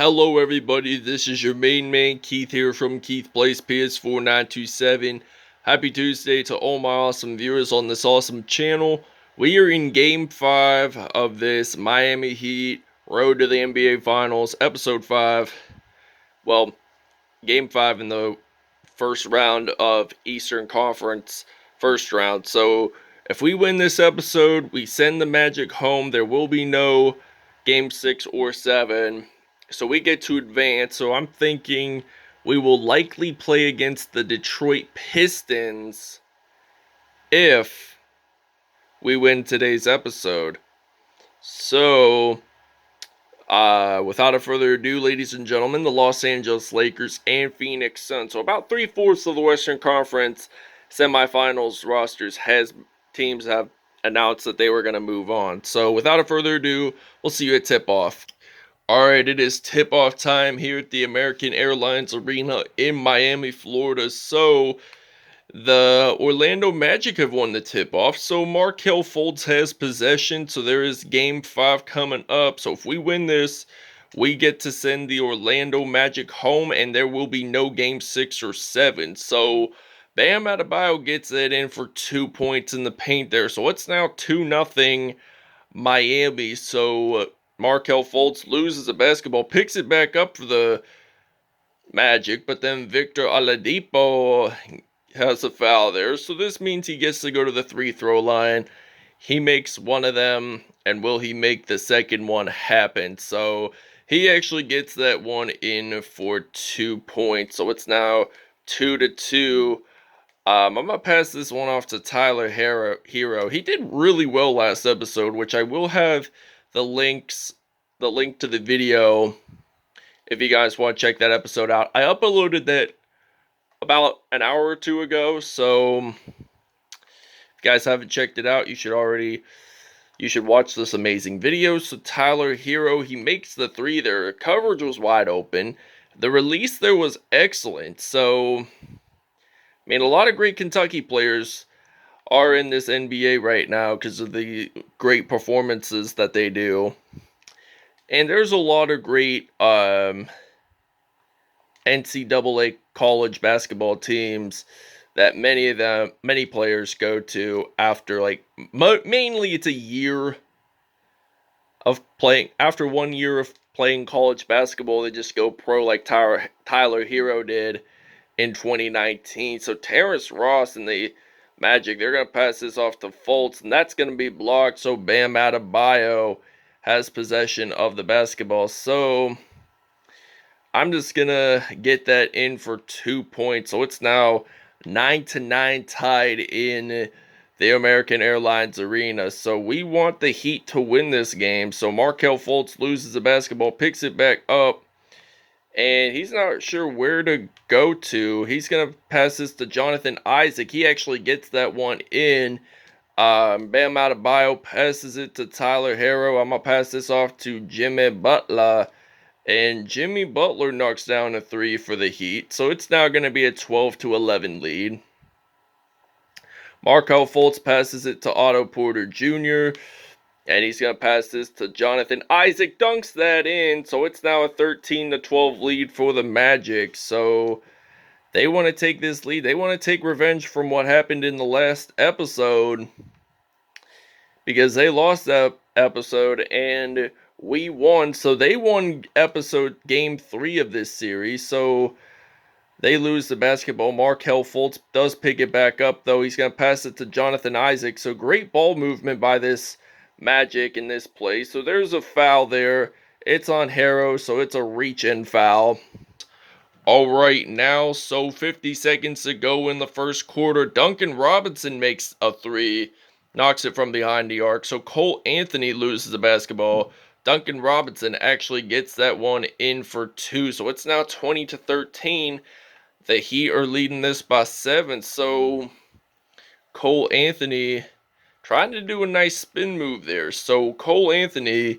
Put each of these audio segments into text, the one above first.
Hello everybody, this is your main man Keith here from Keith Plays PS4 927. Happy Tuesday to all my awesome viewers on this awesome channel. We are in Game 5 of this Miami Heat Road to the NBA Finals, Episode 5. Well, Game 5 in the first round of Eastern Conference first round. So, if we win this episode, we send the Magic home. There will be no Game 6 or 7. So we get to advance. So I'm thinking we will likely play against the Detroit Pistons if we win today's episode. So, without a further ado, ladies and gentlemen, the Los Angeles Lakers and Phoenix Suns. So about 3/4 of the Western Conference semifinals rosters teams have announced that they were going to move on. So without a further ado, we'll see you at tip-off. Alright, it is tip-off time here at the American Airlines Arena in Miami, Florida. So, the Orlando Magic have won the tip-off. So, Markelle Fultz has possession. So, there is Game 5 coming up. So, if we win this, we get to send the Orlando Magic home. And there will be no Game 6 or 7. So, Bam Adebayo gets that in for 2 points in the paint there. So, it's now 2-0 Miami. So, Markelle Fultz loses the basketball, picks it back up for the Magic, but then Victor Oladipo has a foul there. So this means he gets to go to the free-throw line. He makes one of them, and will he make the second one happen? So he actually gets that one in for 2 points. So it's now 2-2. I'm going to pass this one off to Tyler Hero. He did really well last episode, which I will have the link to the video if you guys want to check that episode out. I uploaded that about an hour or two ago, so if you guys haven't checked it out, you should watch this amazing video. So Tyler Hero, he makes the three there. Coverage was wide open. The release there was excellent. So, I mean, a lot of great Kentucky players are in this NBA right now because of the great performances that they do. And there's a lot of great NCAA college basketball teams that many players go to after, like, mainly it's a year of playing. After 1 year of playing college basketball, they just go pro like Tyler Hero did in 2019. So Terrence Ross and the Magic, they're going to pass this off to Fultz, and that's going to be blocked. So Bam Adebayo has possession of the basketball. So I'm just going to get that in for 2 points. So it's now 9-9 tied in the American Airlines Arena. So we want the Heat to win this game. So Markelle Fultz loses the basketball, picks it back up, and he's not sure where to go to. He's going to pass this to Jonathan Isaac. He actually gets that one in. Bam Adebayo passes it to Tyler Hero. I'm going to pass this off to Jimmy Butler. And Jimmy Butler knocks down a three for the Heat. So it's now going to be a 12-11 lead. Markelle Fultz passes it to Otto Porter Jr., and he's going to pass this to Jonathan Isaac. Dunks that in. So it's now a 13-12 lead for the Magic. So they want to take this lead. They want to take revenge from what happened in the last episode, because they lost that episode and we won. So they won Game 3 of this series. So they lose the basketball. Markelle Fultz does pick it back up, though. He's going to pass it to Jonathan Isaac. So great ball movement by this Magic in this play. So there's a foul there. It's on Hero, so it's a reach-in foul. Alright, now, so 50 seconds to go in the first quarter. Duncan Robinson makes a three. Knocks it from behind the arc. So Cole Anthony loses the basketball. Duncan Robinson actually gets that one in for 2. So it's now 20-13. The Heat are leading this by 7. So Cole Anthony trying to do a nice spin move there. So Cole Anthony,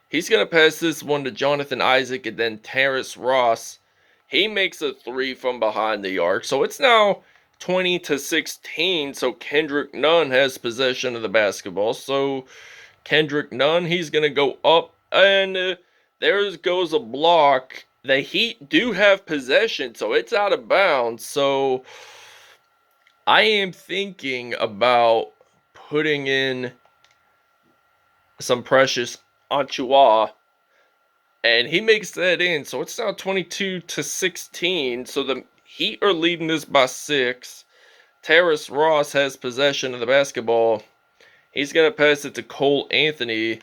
he's going to pass this one to Jonathan Isaac, and then Terrence Ross, he makes a three from behind the arc. So it's now 20-16. So Kendrick Nunn has possession of the basketball. So Kendrick Nunn, he's going to go up, and There goes a block. The Heat do have possession, so it's out of bounds. So I am thinking about putting in some Precious Achiuwa, and he makes that in. So it's now 22-16. So the Heat are leading this by 6. Terrace Ross has possession of the basketball. He's going to pass it to Cole Anthony.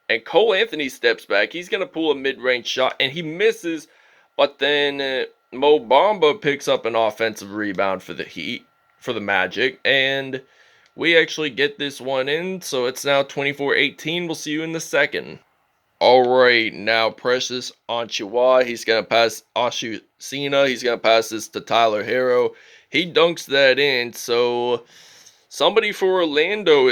And Cole Anthony steps back. He's going to pull a mid-range shot. And he misses. But then Mo Bamba picks up an offensive rebound for the Heat. For the Magic. And we actually get this one in. So it's now 24-18. We'll see you in the second. Alright, now Precious Achiuwa. He's going to pass Oshucina. He's going to pass this to Tyler Herro. He dunks that in. So somebody for Orlando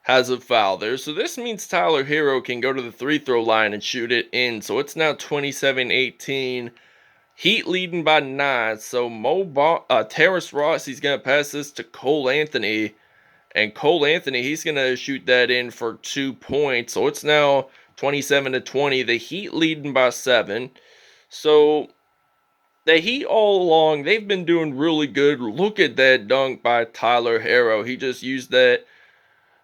has a foul there. So this means Tyler Herro can go to the free throw line and shoot it in. So it's now 27-18. Heat leading by 9. So Terrace Ross, he's going to pass this to Cole Anthony. And Cole Anthony, he's going to shoot that in for 2 points. So it's now 27-20. The Heat leading by 7. So the Heat all along, they've been doing really good. Look at that dunk by Tyler Herro. He just used that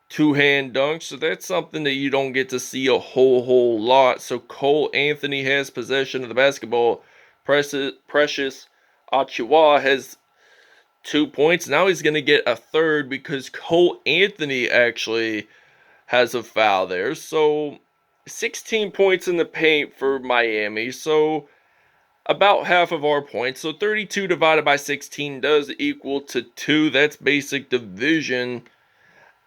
two-hand dunk. So that's something that you don't get to see a whole lot. So Cole Anthony has possession of the basketball. Precious Achiuwa has 2 points. Now he's going to get a third because Cole Anthony actually has a foul there. So 16 points in the paint for Miami. So about half of our points. So 32 divided by 16 does equal to 2. That's basic division.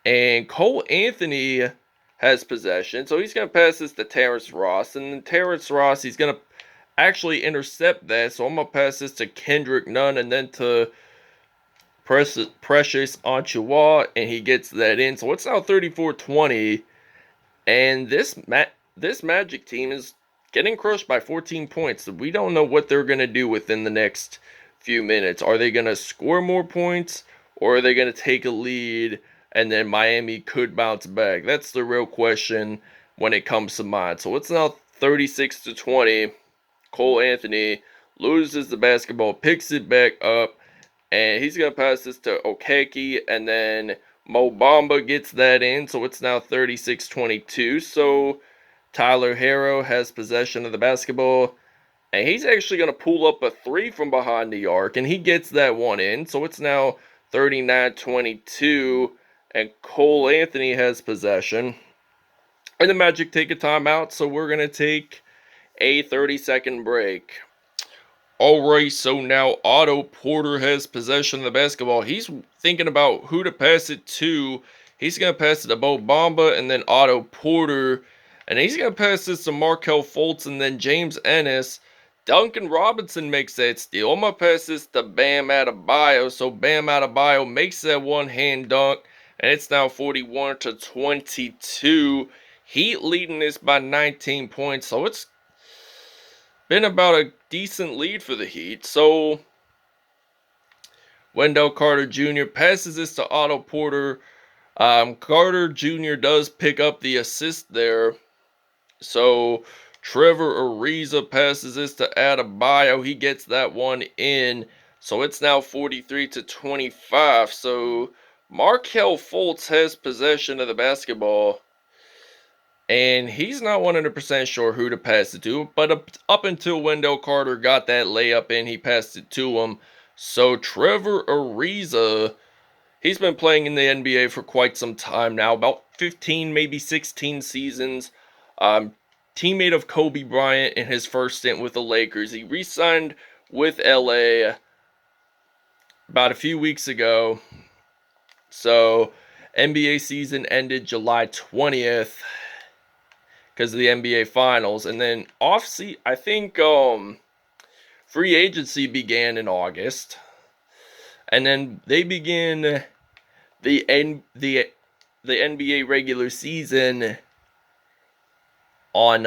And Cole Anthony has possession. So he's going to pass this to Terrace Ross. And then Terrace Ross, he's going to actually intercept that. So I'm going to pass this to Kendrick Nunn and then to Precious Achiuwa, and he gets that in. So it's now 34-20, and this Magic team is getting crushed by 14 points. So we don't know what they're going to do within the next few minutes. Are they going to score more points, or are they going to take a lead, and then Miami could bounce back? That's the real question when it comes to mine. So it's now 36-20. Cole Anthony loses the basketball, picks it back up, and he's going to pass this to Okeke, and then Mo Bamba gets that in, so it's now 36-22. So Tyler Herro has possession of the basketball, and he's actually going to pull up a 3 from behind the arc, and he gets that one in, so it's now 39-22, and Cole Anthony has possession. And the Magic take a timeout, so we're going to take a 30-second break. Alright, so now Otto Porter has possession of the basketball. He's thinking about who to pass it to. He's going to pass it to Mo Bamba and then Otto Porter. And he's going to pass this to Markelle Fultz and then James Ennis. Duncan Robinson makes that steal. I'm going to pass this to Bam Adebayo. So Bam Adebayo makes that one-hand dunk. And it's now 41-22. Heat leading this by 19 points. So it's been about a decent lead for the Heat. So Wendell Carter Jr. passes this to Otto Porter. Carter Jr. does pick up the assist there. So Trevor Ariza passes this to Adebayo. He gets that one in. So it's now 43-25. So Markelle Fultz has possession of the basketball. And he's not 100% sure who to pass it to. But up until Wendell Carter got that layup in, he passed it to him. So Trevor Ariza, he's been playing in the NBA for quite some time now. About 15, maybe 16 seasons. Teammate of Kobe Bryant in his first stint with the Lakers. He re-signed with LA about a few weeks ago. So NBA season ended July 20th. Because of the NBA Finals, and then I think free agency began in August, and then they begin the NBA regular season on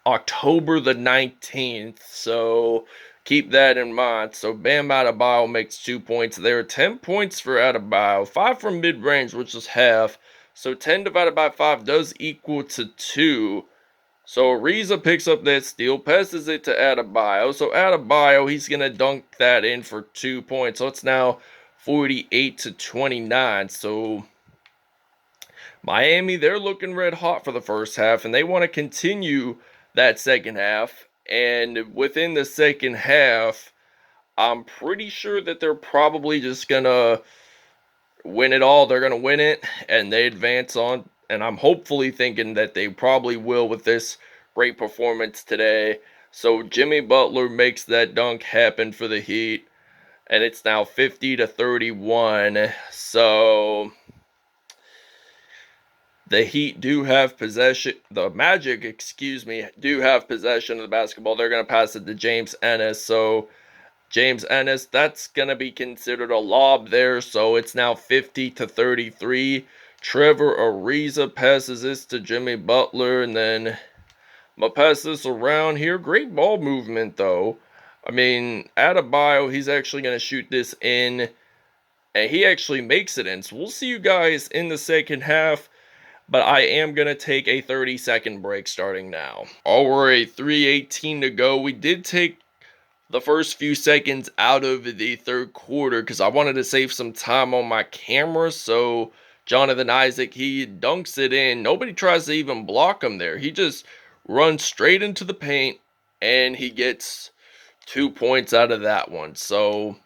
October the 19th. So keep that in mind. So Bam Adebayo makes 2 points there, 10 points for Adebayo, 5 from mid range, which is half. So 10 divided by 5 does equal to 2. So Ariza picks up that steal, passes it to Adebayo. So Adebayo, he's going to dunk that in for 2 points. So it's now 48-29. So Miami, they're looking red hot for the first half, and they want to continue that second half. And within the second half, I'm pretty sure that they're probably just going to win it all. They're going to win it, and they advance on. And I'm hopefully thinking that they probably will with this great performance today. So Jimmy Butler makes that dunk happen for the Heat, and it's now 50-31. So the Heat do have possession. The Magic, do have possession of the basketball. They're going to pass it to James Ennis. So James Ennis, that's going to be considered a lob there. So it's now 50-33. Trevor Ariza passes this to Jimmy Butler, and then I'm going to pass this around here. Great ball movement, though. I mean, Adebayo, he's actually going to shoot this in, and he actually makes it in. So we'll see you guys in the second half, but I am going to take a 30-second break starting now. Alright, 3:18 to go. We did take the first few seconds out of the third quarter because I wanted to save some time on my camera. So Jonathan Isaac, he dunks it in. Nobody tries to even block him there. He just runs straight into the paint, and he gets 2 points out of that one. So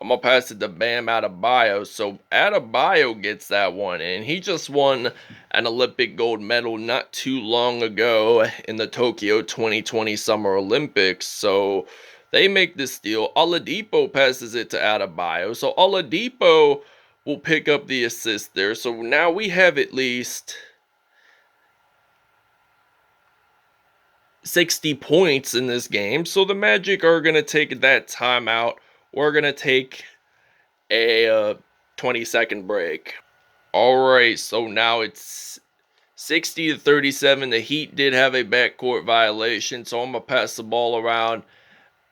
I'm going to pass it to Bam Adebayo. So Adebayo gets that one, and he just won an Olympic gold medal not too long ago in the Tokyo 2020 Summer Olympics. So they make this steal. Oladipo passes it to Adebayo. So Oladipo will pick up the assist there. So now we have at least 60 points in this game. So the Magic are going to take that timeout. We're going to take a 20-second break. Alright, so now it's 60-37. The Heat did have a backcourt violation. So I'm going to pass the ball around,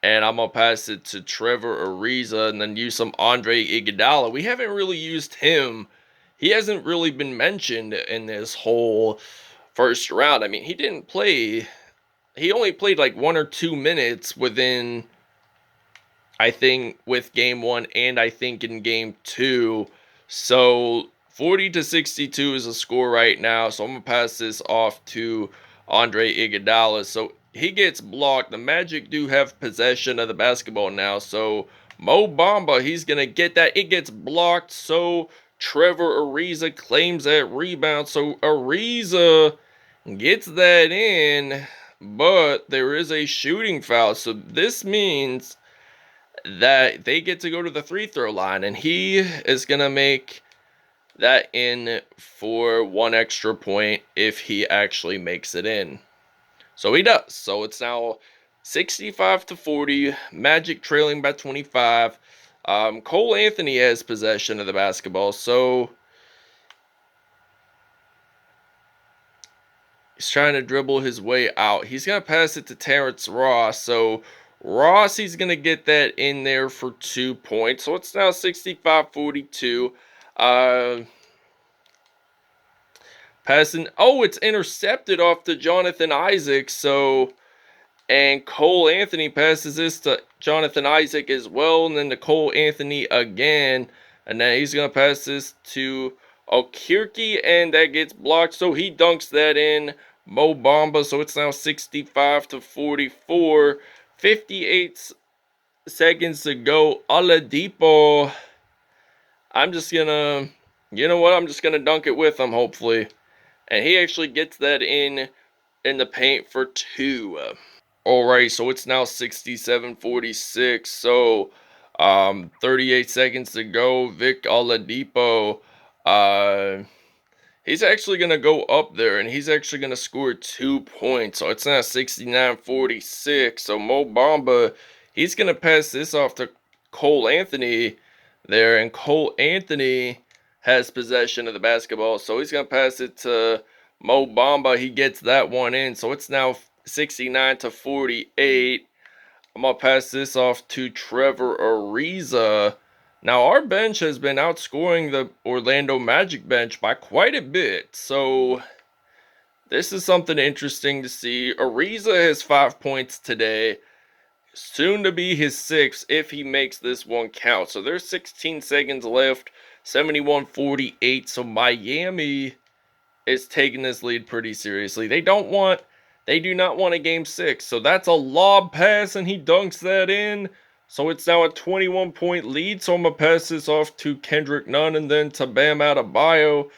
and I'm going to pass it to Trevor Ariza and then use some Andre Iguodala. We haven't really used him. He hasn't really been mentioned in this whole first round. I mean, he didn't play. He only played like 1 or 2 minutes within, I think, with game 1 and I think in game 2. So 40-62 is the score right now. So I'm going to pass this off to Andre Iguodala. So he gets blocked. The Magic do have possession of the basketball now. So Mo Bamba, he's going to get that. It gets blocked. So Trevor Ariza claims that rebound. So Ariza gets that in, but there is a shooting foul. So this means that they get to go to the free throw line, and he is going to make that in for 1 extra point if he actually makes it in. So he does. So it's now 65-40, Magic trailing by 25. Cole Anthony has possession of the basketball, so he's trying to dribble his way out. He's going to pass it to Terrence Ross. So Ross, he's going to get that in there for 2 points. So it's now 65-42. Passing. Oh, it's intercepted off to Jonathan Isaac. So, and Cole Anthony passes this to Jonathan Isaac as well. And then to Cole Anthony again. And then he's going to pass this to Okirki, and that gets blocked. So he dunks that in. Mo Bamba. So it's now 65-44. 58 seconds to go. Oladipo. I'm just going to, you know what? I'm just going to dunk it with him, hopefully. And he actually gets that in the paint for 2. Alright, so it's now 67-46. So, 38 seconds to go. Vic Oladipo. He's actually going to go up there, and he's actually going to score 2 points. So it's now 69-46. So Mo Bamba, he's going to pass this off to Cole Anthony there. And Cole Anthony has possession of the basketball. So he's going to pass it to Mo Bamba. He gets that one in. So it's now 69-48. I'm going to pass this off to Trevor Ariza Now, our bench has been outscoring the Orlando Magic bench by quite a bit, so this is something interesting to see. Ariza has 5 points today, soon to be his 6th if he makes this one count. So there's 16 seconds left, 71-48, so Miami is taking this lead pretty seriously. They do not want a game 6. So that's a lob pass, and he dunks that in. So it's now a 21-point lead. So I'm going to pass this off to Kendrick Nunn and then to Bam Adebayo.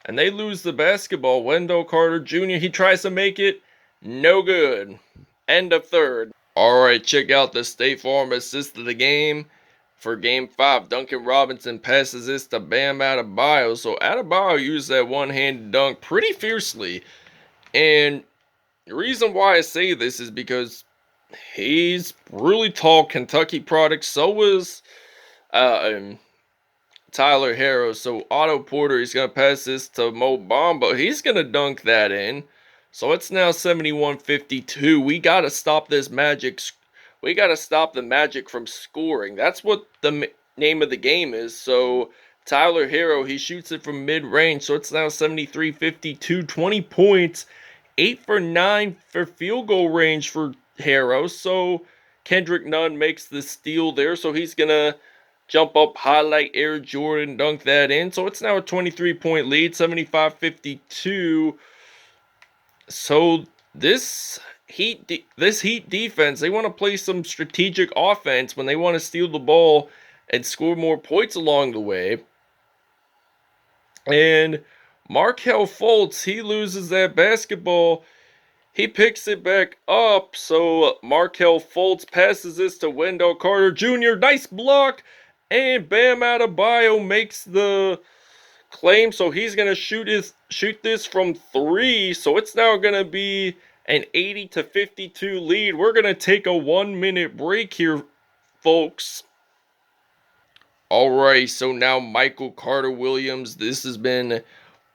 And they lose the basketball. Wendell Carter Jr., he tries to make it. No good. End of third. Alright, check out the State Farm assist of the game. For Game 5, Duncan Robinson passes this to Bam Adebayo. So Adebayo used that one-handed dunk pretty fiercely. And the reason why I say this is because he's really tall Kentucky product. So was Tyler Herro. So Otto Porter, he's going to pass this to Mo Bamba. He's going to dunk that in. So it's now 71-52. We got to stop this Magic. We got to stop the Magic from scoring. That's what the name of the game is. So Tyler Herro, he shoots it from mid-range. So it's now 73-52. 20 points. 8 for 9 for field goal range for Herro. So Kendrick Nunn makes the steal there. So he's going to jump up, highlight Air Jordan, dunk that in. So it's now a 23-point lead, 75-52. So this Heat defense, they want to play some strategic offense when they want to steal the ball and score more points along the way. And Markelle Fultz, he loses that basketball. He picks it back up. So Markelle Fultz passes this to Wendell Carter Jr. Nice block. And Bam Adebayo makes the claim. So he's going to shoot this from 3. So it's now going to be an 80-52 lead. We're going to take a 1-minute break here, folks. Alright, so now Michael Carter Williams. This has been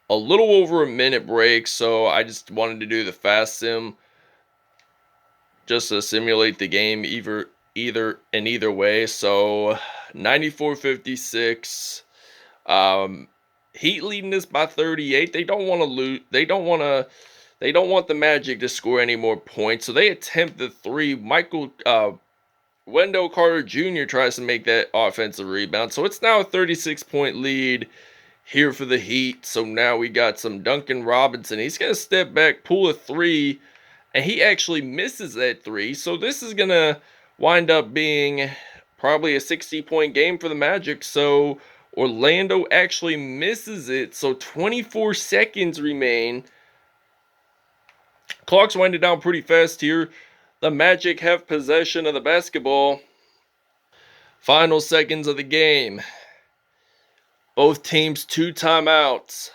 a little over a minute break, so I just wanted to do the fast sim just to simulate the game either way. So 94-56. Heat leading this by 38. They don't want to lose. They don't want the Magic to score any more points. So they attempt the 3. Wendell Carter Jr. tries to make that offensive rebound. So it's now a 36-point lead here for the Heat. So now we got some Duncan Robinson. He's going to step back, pull a 3, and he actually misses that 3. So this is going to wind up being probably a 60-point game for the Magic. So Orlando actually misses it. So 24 seconds remain. Clock's winding down pretty fast here. The Magic have possession of the basketball. Final seconds of the game. Both teams 2 timeouts.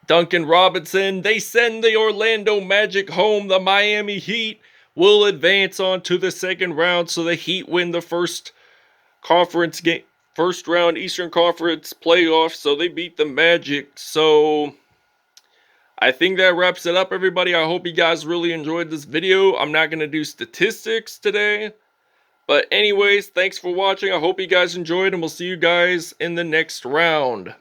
Duncan Robinson, they send the Orlando Magic home. The Miami Heat will advance on to the second round. So the Heat win the first round Eastern Conference playoffs. So they beat the Magic. So I think that wraps it up, everybody. I hope you guys really enjoyed this video. I'm not going to do statistics today. But anyways, thanks for watching. I hope you guys enjoyed, and we'll see you guys in the next round.